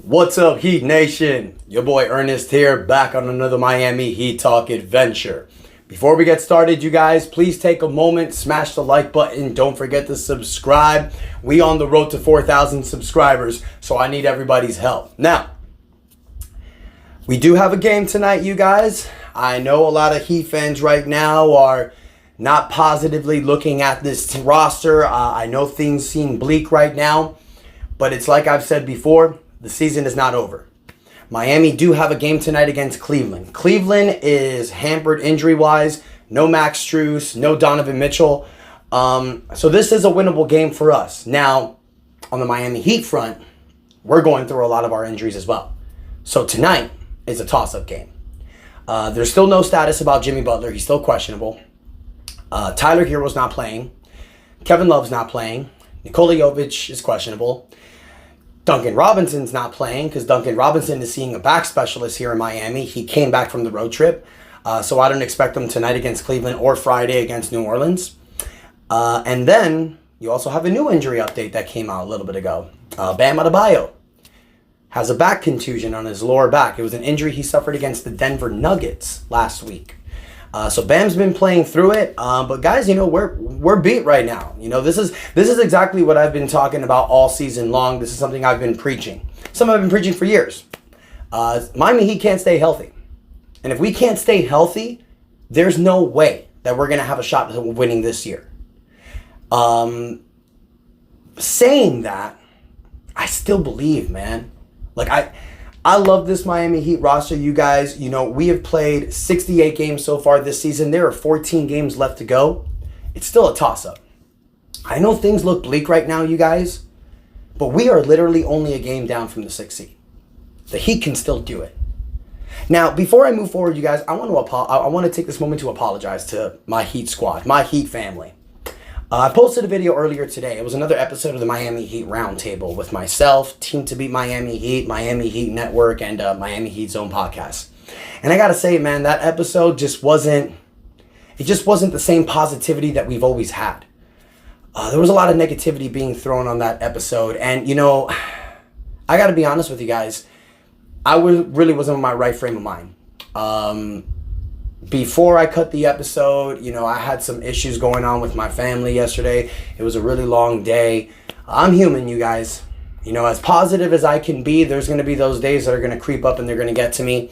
What's up, Heat Nation? Your boy Ernest here, back on another Miami Heat Talk adventure. Before we get started, you guys, please take a moment, smash the like button. Don't forget to subscribe. We on the road to 4,000 subscribers, so I need everybody's help. Now, we do have a game tonight, you guys. I know a lot of Heat fans right now are not positively looking at this roster. I know things seem bleak right now, but it's like I've said before, the season is not over. Miami do have a game tonight against Cleveland. Cleveland is hampered injury-wise. No Max Strus, no Donovan Mitchell. So this is a winnable game for us. Now, on the Miami Heat front, we're going through a lot of our injuries as well. So tonight is a toss-up game. There's still no status about Jimmy Butler. He's still questionable. Tyler Hero's not playing. Kevin Love's not playing. Nikola Jovic is questionable. Duncan Robinson's not playing because Duncan Robinson is seeing a back specialist here in Miami. He came back from the road trip. So I don't expect him tonight against Cleveland or Friday against New Orleans. And then you also have a new injury update that came out a little bit ago. Bam Adebayo has a back contusion on his lower back. It was an injury he suffered against the Denver Nuggets last week. So Bam's been playing through it, but guys, we're beat right now. This is exactly what I've been talking about all season long. This is something I've been preaching. Something I've been preaching for years. Miami Heat can't stay healthy, and if we can't stay healthy, there's no way that we're gonna have a shot at winning this year. Saying that, I still believe, man. I love this Miami Heat roster, you guys. We have played 68 games so far this season. There are 14 games left to go. It's still a toss-up. I know things look bleak right now, you guys, but we are literally only a game down from the 6th seed. The Heat can still do it. Now, before I move forward, you guys, I want to take this moment to apologize to my Heat squad, my Heat family. I posted a video earlier today. It was another episode of the Miami Heat Roundtable with myself, Team to Beat Miami Heat Network, and Miami Heat Zone podcast. And I gotta say, man, that episode just wasn't the same positivity that we've always had. There was a lot of negativity being thrown on that episode. And, I gotta be honest with you guys, really wasn't in my right frame of mind. Before I cut the episode, I had some issues going on with my family yesterday. It was a really long day. I'm human, you guys. As positive as I can be, there's going to be those days that are going to creep up and they're going to get to me.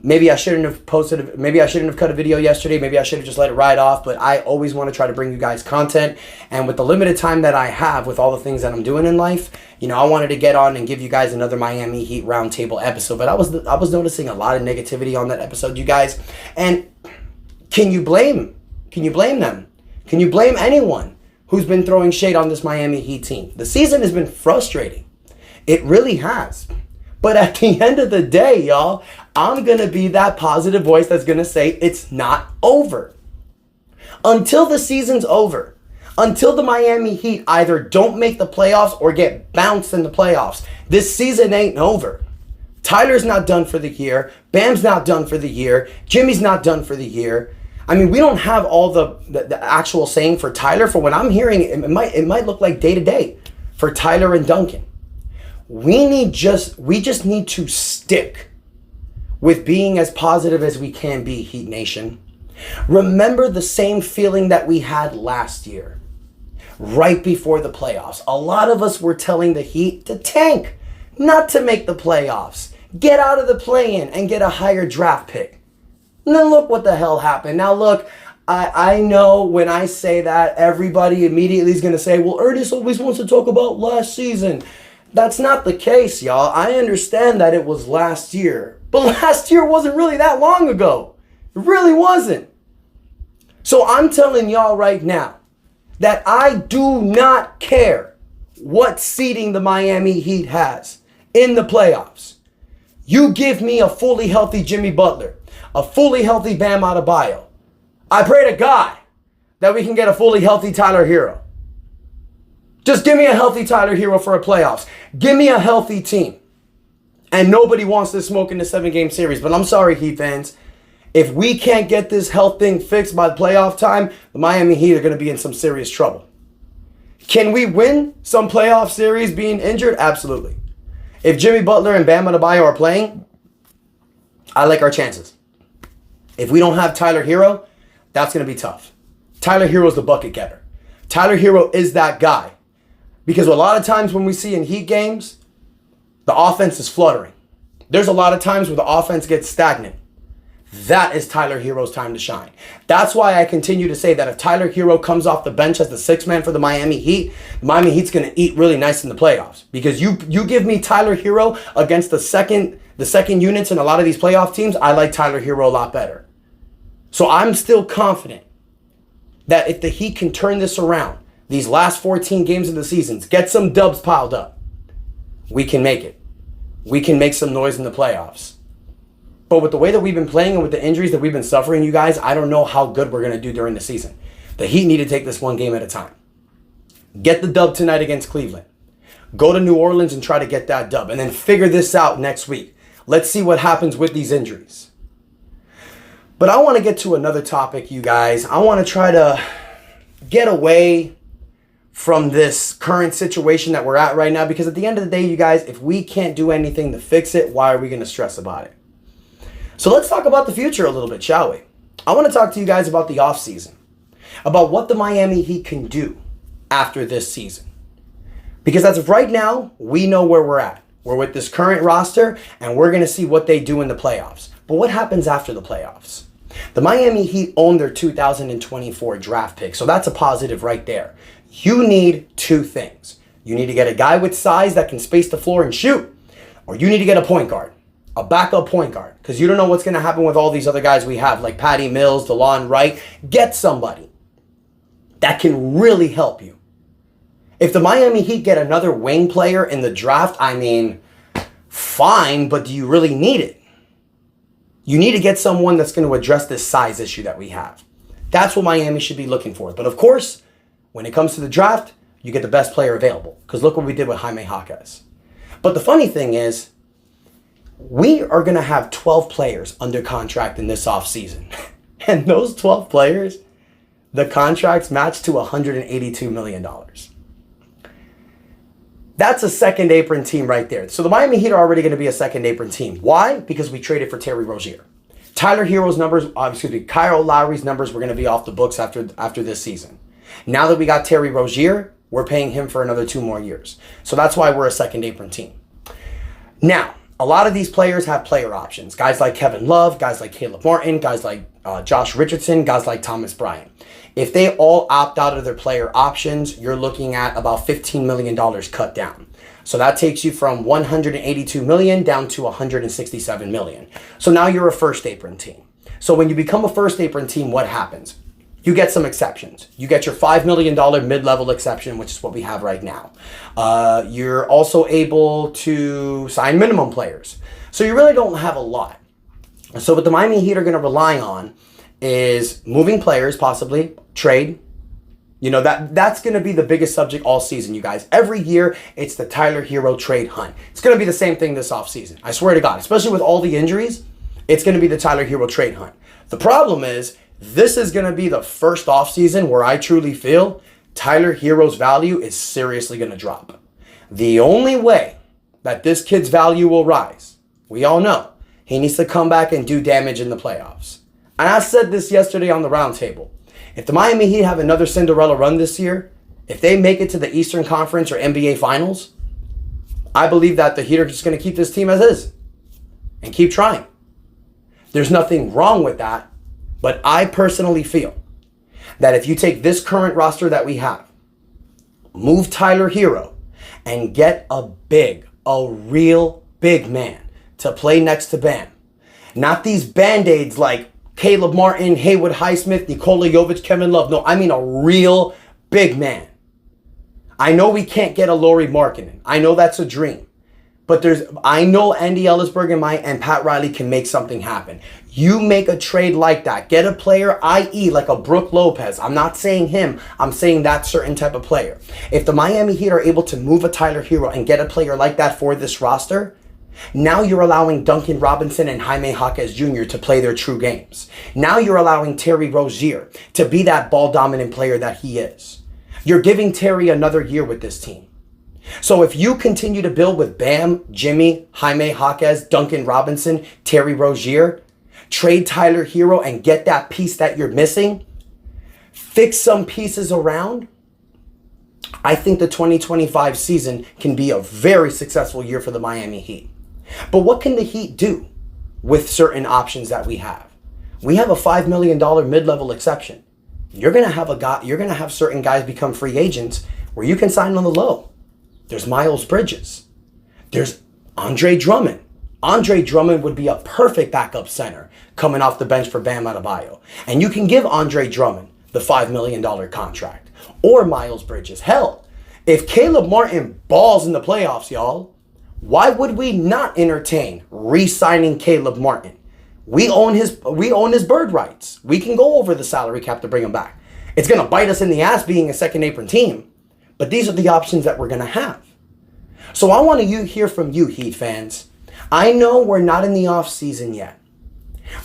Maybe I shouldn't have cut a video yesterday. Maybe I should have just let it ride off. But I always want to try to bring you guys content. And with the limited time that I have with all the things that I'm doing in life, I wanted to get on and give you guys another Miami Heat Roundtable episode. But I was noticing a lot of negativity on that episode, you guys. And can you blame them? Can you blame anyone who's been throwing shade on this Miami Heat team? The season has been frustrating. It really has. But at the end of the day, y'all, I'm going to be that positive voice that's going to say it's not over. Until the season's over, until the Miami Heat either don't make the playoffs or get bounced in the playoffs, this season ain't over. Tyler's not done for the year. Bam's not done for the year. Jimmy's not done for the year. I mean, we don't have all the actual saying for Tyler. For what I'm hearing, it might look like day to day for Tyler and Duncan. We just need to stick with being as positive as we can be, Heat Nation. Remember the same feeling that we had last year, right before the playoffs. A lot of us were telling the Heat to tank, not to make the playoffs. Get out of the play-in and get a higher draft pick. And then look what the hell happened. Now look, I know when I say that, everybody immediately is going to say, well, Ernest always wants to talk about last season. That's not the case, y'all. I understand that it was last year. But last year wasn't really that long ago. It really wasn't. So I'm telling y'all right now that I do not care what seeding the Miami Heat has in the playoffs. You give me a fully healthy Jimmy Butler, a fully healthy Bam Adebayo. I pray to God that we can get a fully healthy Tyler Hero. Just give me a healthy Tyler Hero for a playoffs. Give me a healthy team. And nobody wants this smoke in the 7-game series. But I'm sorry, Heat fans. If we can't get this health thing fixed by the playoff time, the Miami Heat are going to be in some serious trouble. Can we win some playoff series being injured? Absolutely. If Jimmy Butler and Bam Adebayo are playing, I like our chances. If we don't have Tyler Hero, that's going to be tough. Tyler Hero's the bucket getter. Tyler Hero is that guy. Because a lot of times when we see in Heat games, the offense is fluttering. There's a lot of times where the offense gets stagnant. That is Tyler Hero's time to shine. That's why I continue to say that if Tyler Hero comes off the bench as the sixth man for the Miami Heat, the Miami Heat's going to eat really nice in the playoffs. Because you give me Tyler Hero against the second units in a lot of these playoff teams, I like Tyler Hero a lot better. So I'm still confident that if the Heat can turn this around, these last 14 games of the season, get some dubs piled up, we can make it. We can make some noise in the playoffs. But with the way that we've been playing and with the injuries that we've been suffering, you guys, I don't know how good we're going to do during the season. The Heat need to take this one game at a time. Get the dub tonight against Cleveland. Go to New Orleans and try to get that dub. And then figure this out next week. Let's see what happens with these injuries. But I want to get to another topic, you guys. I want to try to get away from this current situation that we're at right now. Because at the end of the day, you guys, if we can't do anything to fix it, why are we going to stress about it? So let's talk about the future a little bit, shall we? I want to talk to you guys about the offseason, about what the Miami Heat can do after this season. Because as of right now, we know where we're at. We're with this current roster, and we're going to see what they do in the playoffs. But what happens after the playoffs? The Miami Heat own their 2024 draft pick, so that's a positive right there. You need two things. You need to get a guy with size that can space the floor and shoot, or you need to get a point guard. A backup point guard, because you don't know what's going to happen with all these other guys we have, like Patty Mills, DeLon Wright. Get somebody that can really help you. If the Miami Heat get another wing player in the draft, I mean, fine, but do you really need it? You need to get someone that's going to address this size issue that we have. That's what Miami should be looking for. But of course, when it comes to the draft, you get the best player available, because look what we did with Jaime Jaquez. But the funny thing is, we are going to have 12 players under contract in this offseason. And those 12 players, the contracts match to $182 million. That's a second apron team right there. So the Miami Heat are already going to be a second apron team. Why? Because we traded for Terry Rozier. Tyler Hero's numbers, Kyle Lowry's numbers were going to be off the books after this season. Now that we got Terry Rozier, we're paying him for another 2 more years. So that's why we're a second apron team. Now, a lot of these players have player options. Guys like Kevin Love, guys like Caleb Martin, guys like Josh Richardson, guys like Thomas Bryant. If they all opt out of their player options, you're looking at about $15 million cut down. So that takes you from $182 million down to $167 million. So now you're a first apron team. So when you become a first apron team, what happens? You get some exceptions. You get your $5 million mid-level exception, which is what we have right now. You're also able to sign minimum players. So you really don't have a lot. So what the Miami Heat are going to rely on is moving players, possibly, trade. You know, that's going to be the biggest subject all season, you guys. Every year, it's the Tyler Hero trade hunt. It's going to be the same thing this offseason. I swear to God, especially with all the injuries, it's going to be the Tyler Hero trade hunt. The problem is, this is going to be the first offseason where I truly feel Tyler Hero's value is seriously going to drop. The only way that this kid's value will rise, we all know, he needs to come back and do damage in the playoffs. And I said this yesterday on the roundtable. If the Miami Heat have another Cinderella run this year, if they make it to the Eastern Conference or NBA Finals, I believe that the Heat are just going to keep this team as is and keep trying. There's nothing wrong with that. But I personally feel that if you take this current roster that we have, move Tyler Hero, and get a real big man to play next to Bam. Not these Band-Aids like Caleb Martin, Haywood Highsmith, Nikola Jovic, Kevin Love. No, I mean a real big man. I know we can't get a Lauri Markkanen. I know that's a dream. But I know Andy Ellisberg and Pat Riley can make something happen. You make a trade like that. Get a player, i.e. like a Brook Lopez. I'm not saying him. I'm saying that certain type of player. If the Miami Heat are able to move a Tyler Hero and get a player like that for this roster, now you're allowing Duncan Robinson and Jaime Jaquez Jr. to play their true games. Now you're allowing Terry Rozier to be that ball-dominant player that he is. You're giving Terry another year with this team. So if you continue to build with Bam, Jimmy, Jaime Jaquez, Duncan Robinson, Terry Rozier, trade Tyler Hero and get that piece that you're missing, fix some pieces around, I think the 2025 season can be a very successful year for the Miami Heat. But what can the Heat do with certain options that we have? We have a $5 million mid-level exception. You're gonna have certain guys become free agents where you can sign on the low. There's Miles Bridges. There's Andre Drummond. Andre Drummond would be a perfect backup center coming off the bench for Bam Adebayo. And you can give Andre Drummond the $5 million contract. Or Miles Bridges. Hell, if Caleb Martin balls in the playoffs, y'all, why would we not entertain re-signing Caleb Martin? We own his bird rights. We can go over the salary cap to bring him back. It's going to bite us in the ass being a second apron team. But these are the options that we're going to have. So I want to hear from you, Heat fans. I know we're not in the offseason yet.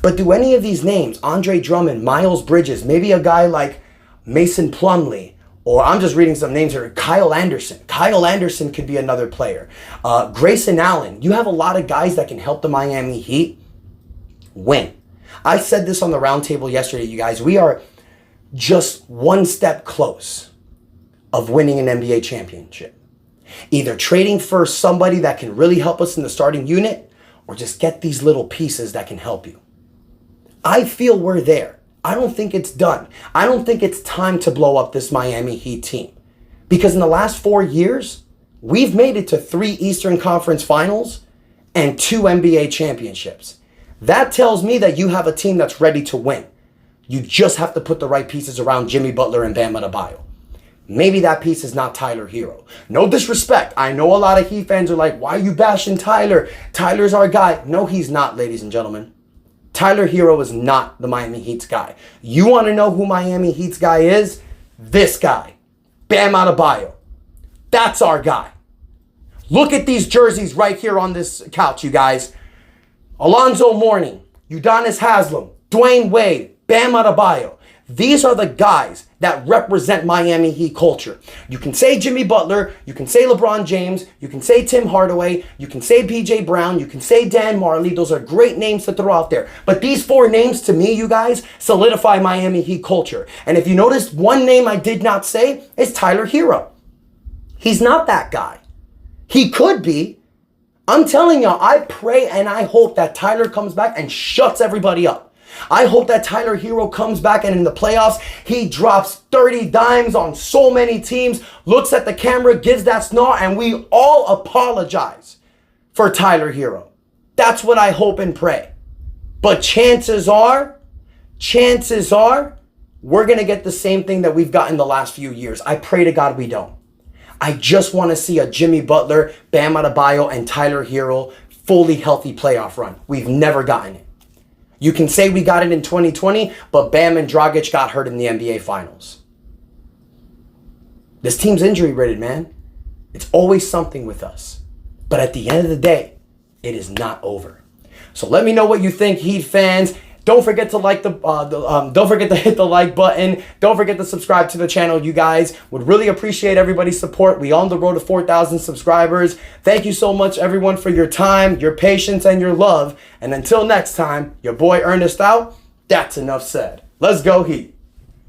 But do any of these names, Andre Drummond, Miles Bridges, maybe a guy like Mason Plumlee, or I'm just reading some names here, Kyle Anderson. Kyle Anderson could be another player. Grayson Allen. You have a lot of guys that can help the Miami Heat win. I said this on the roundtable yesterday, you guys. We are just one step close of winning an NBA championship. Either trading for somebody that can really help us in the starting unit, or just get these little pieces that can help you. I feel we're there. I don't think it's done. I don't think it's time to blow up this Miami Heat team. Because in the last 4 years, we've made it to 3 Eastern Conference Finals and 2 NBA championships. That tells me that you have a team that's ready to win. You just have to put the right pieces around Jimmy Butler and Bam Adebayo. Maybe that piece is not Tyler Hero. No disrespect. I know a lot of Heat fans are like, why are you bashing Tyler? Tyler's our guy. No, he's not, ladies and gentlemen. Tyler Hero is not the Miami Heat's guy. You want to know who Miami Heat's guy is? This guy. Bam Adebayo. That's our guy. Look at these jerseys right here on this couch, you guys. Alonzo Mourning, Udonis Haslem, Dwayne Wade, Bam Adebayo. These are the guys that represent Miami Heat culture. You can say Jimmy Butler, you can say LeBron James, you can say Tim Hardaway, you can say PJ Brown, you can say Dan Marley. Those are great names to throw out there. But these 4 names, to me, you guys, solidify Miami Heat culture. And if you notice, one name I did not say is Tyler Hero. He's not that guy. He could be. I'm telling y'all, I pray and I hope that Tyler comes back and shuts everybody up. I hope that Tyler Hero comes back and in the playoffs, he drops 30 dimes on so many teams, looks at the camera, gives that snarl, and we all apologize for Tyler Hero. That's what I hope and pray. But chances are, we're going to get the same thing that we've gotten the last few years. I pray to God we don't. I just want to see a Jimmy Butler, Bam Adebayo, and Tyler Hero fully healthy playoff run. We've never gotten it. You can say we got it in 2020, but Bam and Dragic got hurt in the NBA Finals. This team's injury-ridden, man. It's always something with us. But at the end of the day, it is not over. So let me know what you think, Heat fans. Don't forget to like don't forget to hit the like button. Don't forget to subscribe to the channel, you guys. Would really appreciate everybody's support. We on the road to 4,000 subscribers. Thank you so much, everyone, for your time, your patience, and your love. And until next time, your boy Ernest out. That's enough said. Let's go, Heat.